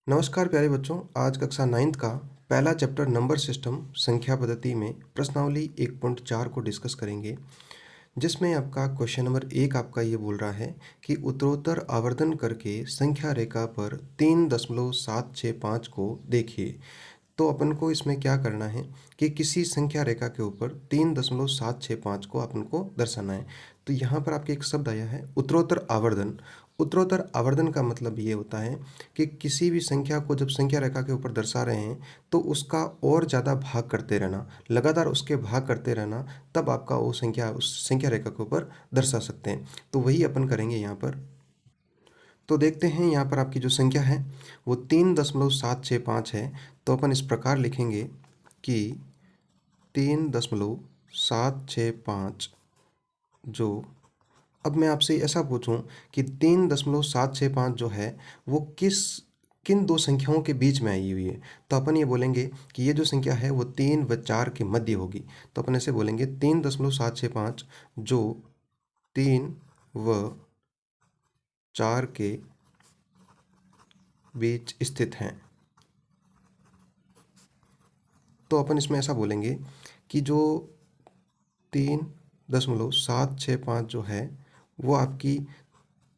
नमस्कार प्यारे बच्चों। आज कक्षा 9th का पहला चैप्टर नंबर सिस्टम संख्या पद्धति में प्रश्नावली 1.4 को डिस्कस करेंगे, जिसमें आपका क्वेश्चन नंबर 1 आपका ये बोल रहा है कि उत्तरोत्तर आवर्धन करके संख्या रेखा पर 3.765 को देखिए। तो अपन को इसमें क्या करना है कि किसी संख्या रेखा के ऊपर 3.765 को अपन को दर्शाना है। तो यहाँ पर आपके एक शब्द आया है उत्तरोत्तर आवर्धन। उत्तरोत्तर आवर्धन का मतलब ये होता है कि किसी भी संख्या को जब संख्या रेखा के ऊपर दर्शा रहे हैं तो उसका और ज़्यादा भाग करते रहना, लगातार उसके भाग करते रहना, तब आपका वो संख्या उस संख्या रेखा के ऊपर दर्शा सकते हैं। तो वही अपन करेंगे यहाँ पर। तो देखते हैं यहाँ पर आपकी जो संख्या है वो 3.765 है। तो अपन इस प्रकार लिखेंगे कि 3.765 जो, अब मैं आपसे ऐसा पूछूं कि 3.765 जो है वो किन दो संख्याओं के बीच में आई हुई है, तो अपन ये बोलेंगे कि ये जो संख्या है वो 3 व 4 के मध्य होगी। तो अपन ऐसे बोलेंगे 3.765 जो 3 व 4 के बीच स्थित हैं। तो अपन इसमें ऐसा बोलेंगे कि जो 3.765 जो है वो आपकी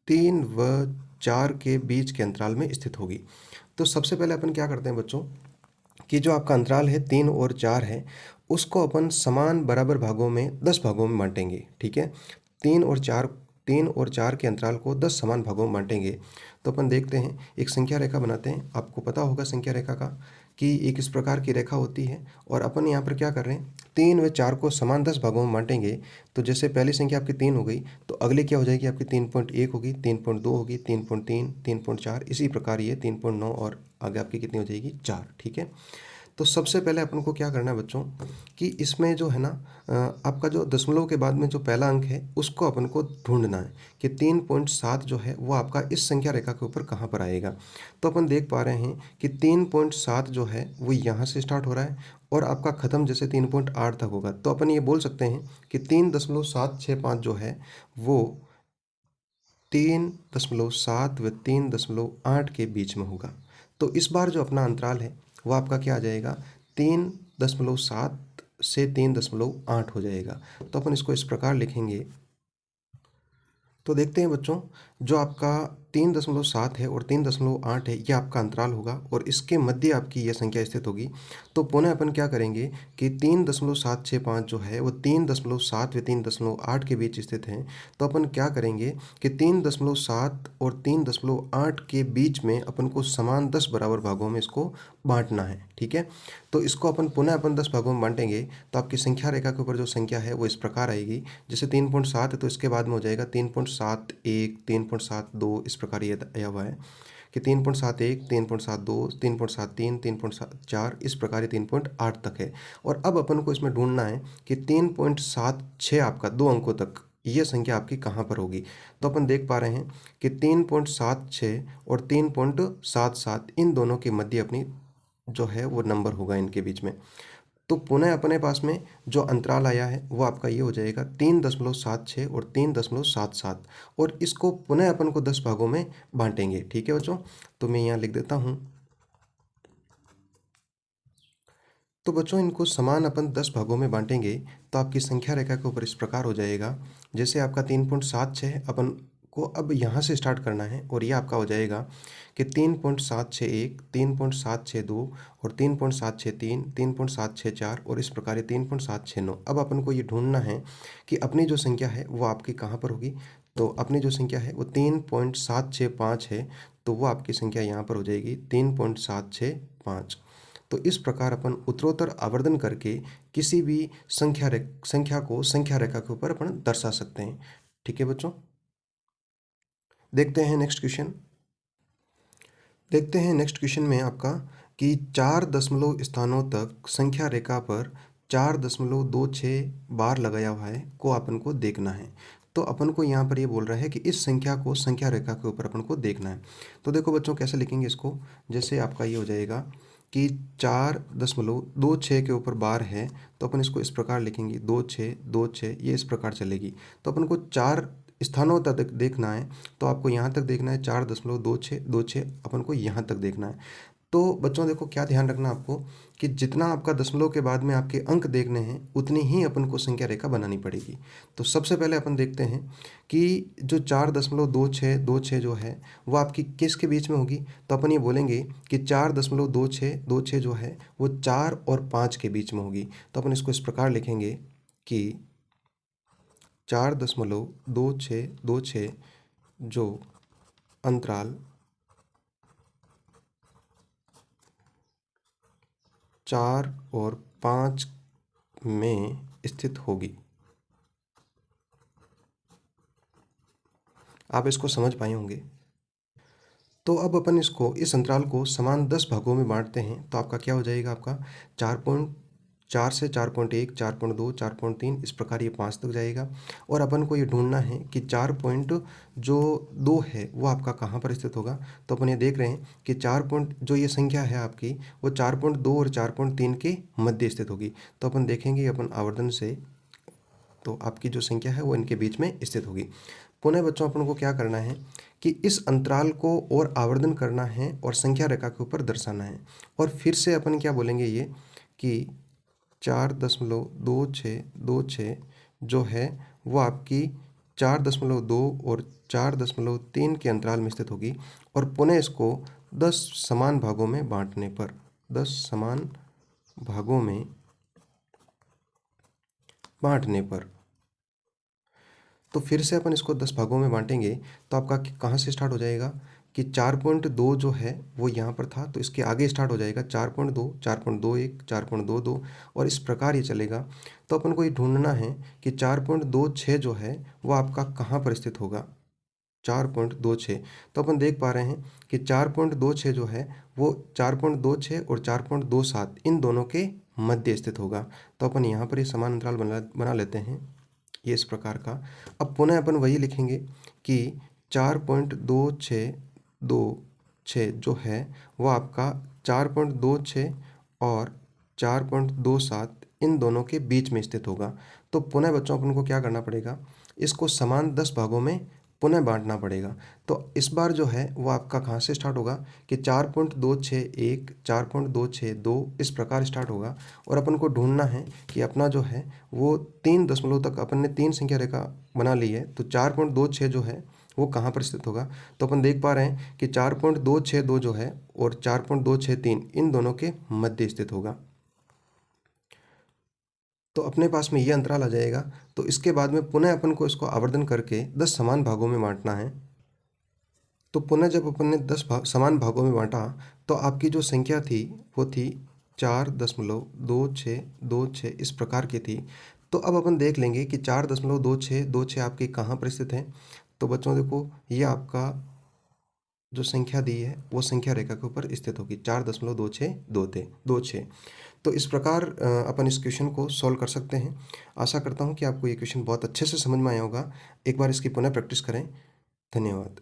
3 व 4 के बीच के अंतराल में स्थित होगी। तो सबसे पहले अपन क्या करते हैं बच्चों कि जो आपका अंतराल है 3 और 4 है, उसको अपन समान बराबर भागों में 10 भागों में बांटेंगे। ठीक है, 3 और 4 के अंतराल को 10 समान भागों में बांटेंगे। तो अपन देखते हैं, एक संख्या रेखा बनाते हैं। आपको पता होगा संख्या रेखा का कि एक इस प्रकार की रेखा होती है, और अपन यहाँ पर क्या कर रहे हैं, 3 व 4 को समान 10 भागों में बांटेंगे। तो जैसे पहली संख्या आपकी 3 हो गई, तो अगली क्या हो जाएगी आपकी 3.1 होगी, 3.2 होगी, 3.3, 3.4, इसी प्रकार ये 3.9 और आगे आपकी कितनी हो जाएगी 4। ठीक है, तो सबसे पहले अपन को क्या करना है बच्चों कि इसमें जो है ना आपका जो दशमलव के बाद में जो पहला अंक है उसको अपन को ढूंढना है कि 3.7 जो है वो आपका इस संख्या रेखा के ऊपर कहाँ पर आएगा। तो अपन देख पा रहे हैं कि 3.7 जो है वो यहाँ से स्टार्ट हो रहा है और आपका ख़त्म जैसे 3.8 तक होगा। तो अपन ये बोल सकते हैं कि 3.765 जो है वो 3.7 व 3.8 के बीच में होगा। तो इस बार जो अपना अंतराल है वो आपका क्या आ जाएगा, 3.7 से 3.8 हो जाएगा। तो अपन इसको इस प्रकार लिखेंगे। तो देखते हैं बच्चों, जो आपका 3.7 है और 3.8 है ये आपका अंतराल होगा और इसके मध्य आपकी यह संख्या स्थित होगी। तो पुनः अपन क्या करेंगे कि 3.765 जो है वो 3.7 व 3.8 के बीच स्थित है। तो अपन क्या करेंगे कि 3.7 और 3.8 के बीच में अपन को समान 10 बराबर भागों में इसको बांटना है। ठीक है, तो इसको अपन 10 भागों में बांटेंगे तो आपकी संख्या रेखा के ऊपर जो संख्या है वो इस प्रकार आएगी। जैसे 3.7 है तो इसके बाद में हो जाएगा 3.71, 3.72, इस प्रकार ये आया हुआ है कि 3.71, 3.72, 3.73, 3.4, इस प्रकार ये 3.8 तक है। और अब अपन को इसमें ढूंढना है कि 3.76 आपका 2 अंकों तक ये संख्या आपकी कहाँ पर होगी। तो अपन देख पा रहे हैं कि 3.76 और 3.77 इन दोनों के मध्य अपनी जो है वो नंबर होगा इनके बीच में। तो पुनः अपने पास में जो अंतराल आया है वो आपका ये हो जाएगा 3.76 और 3.77, और इसको पुनः अपन को 10 भागों में बांटेंगे। ठीक है बच्चों, तो मैं यहाँ लिख देता हूँ। तो बच्चों इनको समान अपन 10 भागों में बांटेंगे तो आपकी संख्या रेखा के ऊपर इस प्रकार हो जाएगा। जैसे आपका 3.76 अपन को अब यहाँ से स्टार्ट करना है और ये आपका हो जाएगा कि 3.761, 3.762 और 3.763, 3.764 और इस प्रकार 3.769। अब अपन को ये ढूंढना है कि अपनी जो संख्या है वो आपकी कहाँ पर होगी। तो अपनी जो संख्या है वो 3.765 है, तो वो आपकी संख्या यहाँ पर हो जाएगी 3.765। तो इस प्रकार अपन उत्तरोत्तर आवर्धन करके किसी भी संख्या को संख्या रेखा के ऊपर अपन दर्शा सकते हैं। ठीक है बच्चों, देखते हैं नेक्स्ट क्वेश्चन। देखते हैं नेक्स्ट क्वेश्चन में आपका कि 4 दशमलव स्थानों तक संख्या रेखा पर 4.26 बार लगाया हुआ है को अपन को देखना है। तो अपन को यहाँ पर ये बोल रहा है कि इस संख्या को संख्या रेखा के ऊपर अपन को देखना है। तो देखो बच्चों कैसे लिखेंगे इसको, जैसे आपका ये हो जाएगा कि 4.26 के ऊपर बार है, तो अपन इसको इस प्रकार लिखेंगे 2626, ये इस प्रकार चलेगी। तो अपन को 4 स्थानों तक देखना है तो आपको यहाँ तक देखना है 4.2626 अपन को यहाँ तक देखना है। तो बच्चों देखो क्या ध्यान रखना आपको कि जितना आपका दशमलव के बाद में आपके अंक देखने हैं उतनी ही अपन को संख्या रेखा बनानी पड़ेगी। तो सबसे पहले अपन देखते हैं कि जो 4.2626 जो है वो आपकी किसके बीच में होगी। तो अपन ये बोलेंगे कि 4.2626 जो है वो 4 और 5 के बीच में होगी। तो अपन इसको इस प्रकार लिखेंगे कि 4.2626 जो अंतराल 4 और 5 में स्थित होगी। आप इसको समझ पाए होंगे। तो अब अपन इसको इस अंतराल को समान 10 भागों में बांटते हैं तो आपका क्या हो जाएगा, आपका 4.4 से 4.1, 4.2, 4.3 इस प्रकार ये 5 तक जाएगा। और अपन को ये ढूंढना है कि 4.2 है वो आपका कहाँ पर स्थित होगा। तो अपन ये देख रहे हैं कि जो ये संख्या है आपकी वो 4.2 और 4.3 के मध्य स्थित होगी। तो अपन देखेंगे अपन आवर्धन से तो आपकी जो संख्या है वो इनके बीच में स्थित होगी। पुनः बच्चों अपन को क्या करना है कि इस अंतराल को और आवर्धन करना है और संख्या रेखा के ऊपर दर्शाना है। और फिर से अपन क्या बोलेंगे ये कि 4.2626 जो है वो आपकी 4.2 और 4.3 के अंतराल में स्थित होगी। और पुनः इसको 10 समान भागों में बांटने पर 10 समान भागों में बांटने पर तो फिर से अपन इसको 10 भागों में बांटेंगे तो आपका कहाँ से स्टार्ट हो जाएगा कि 4.2 जो है वो यहाँ पर था तो इसके आगे स्टार्ट हो जाएगा 4.2, 4.21, 4.22 और इस प्रकार ये चलेगा। तो अपन को ये ढूंढना है कि 4.26 जो है वो आपका कहाँ पर स्थित होगा, 4.26। तो अपन देख पा रहे हैं कि 4.26 जो है वो 4.26 और 4.27 इन दोनों के मध्य स्थित होगा। तो अपन यहाँ पर ये समान अंतराल बना लेते हैं ये इस प्रकार का। अब पुनः अपन वही लिखेंगे कि 4.2626 जो है वो आपका 4.26 और 4.27 इन दोनों के बीच में स्थित होगा। तो पुनः बच्चों अपन को क्या करना पड़ेगा, इसको समान 10 भागों में पुनः बांटना पड़ेगा। तो इस बार जो है वो आपका कहाँ से स्टार्ट होगा कि 4.261, 4.262 इस प्रकार स्टार्ट होगा। और अपन को ढूंढना है कि अपना जो है वो 3 दशमलव तक अपन ने 3 संख्या रेखा बना ली है। तो 4.26 जो है वो कहाँ पर स्थित होगा। तो अपन देख पा रहे हैं कि 4.262 जो है और 4.263 इन दोनों के मध्य स्थित होगा। तो अपने पास में ये अंतराल आ जाएगा। तो इसके बाद में पुनः अपन को इसको आवर्धन करके 10 समान भागों में बांटना है। तो पुनः जब अपन ने 10 समान भागों में बांटा तो आपकी जो संख्या थी वो थी 4.2626 इस प्रकार की थी। तो अब अपन देख लेंगे कि 4.2626 आपकी कहाँ पर स्थित है। तो बच्चों देखो ये आपका जो संख्या दी है वो संख्या रेखा के ऊपर स्थित होगी 4.2626। तो इस प्रकार अपन इस क्वेश्चन को सॉल्व कर सकते हैं। आशा करता हूँ कि आपको ये क्वेश्चन बहुत अच्छे से समझ में आया होगा। एक बार इसकी पुनः प्रैक्टिस करें। धन्यवाद।